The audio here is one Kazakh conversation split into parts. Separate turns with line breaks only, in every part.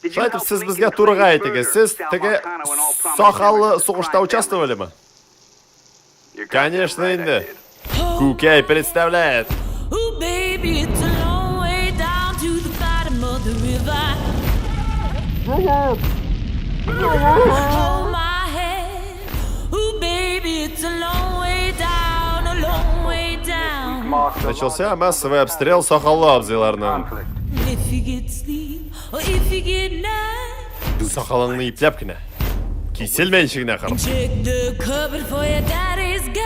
Шайтып, сіз бізге турға айтыңыз. Сіз тіге сақалы соғышта участвовали-ма? Конечно, енді. Кукей представляет.
Ooh, baby, it's a long way down to the bottom of the river. Hold my hand. Ooh, baby, it's a long way down, a long way down.
Начался массовый обстрел Сахалы абзыйларынан.
If you get sleep, or if you get night,
Сақалыңны иплеп кіне. Киселменшігіне қарып.
check the cupboard for your daddy's gun.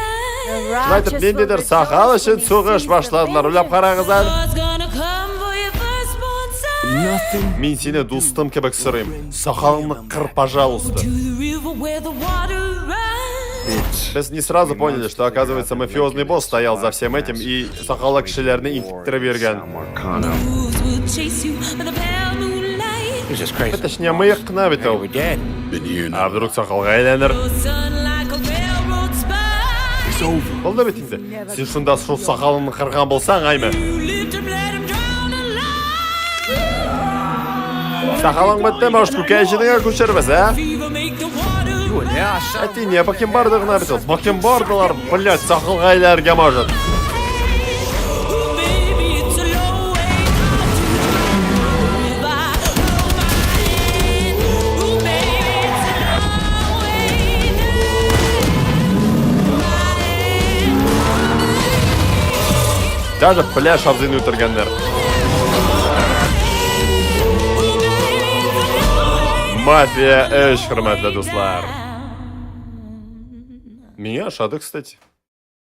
Шайтып, мендедер Сақал үшін соғыш башладылар. Үліп қараңыздар.
What's gonna come for your firstborn son?
Мен сені достым кебек сұрайым. Сақалыңны қыр, пожалуйста.
To the river where the water runs.
Біз не сразу поняли, что, оказывается, мафиозный босс стоял за всем этим и Сақалы кішілеріне интіктірі берген.
Wolves will chase you by the pale moonlight.
Точнее, мы их қынабет ау. А вдруг Сақалға айланыр?
Your son like a railroad spike.
Болды бетіңді. Сен шында шо Сақалыңны қырған болсаң, айме.
You live to let him drown alive.
Сақалың бітті, может, көкәйшінің көшірбіз, а?
Fever make the water run.
А ты не бакенбардығына бітіл. Бакенбардылар, блядь, Сақалға айларға может.
Ooh, baby, it's a long way down to the river. Hold my hand. Ooh, baby, it's a long way down.
Даже пляж абзыйны өтіргендер. Мафия эш, хөрмәтле дуслар. Меня ашады, кстати.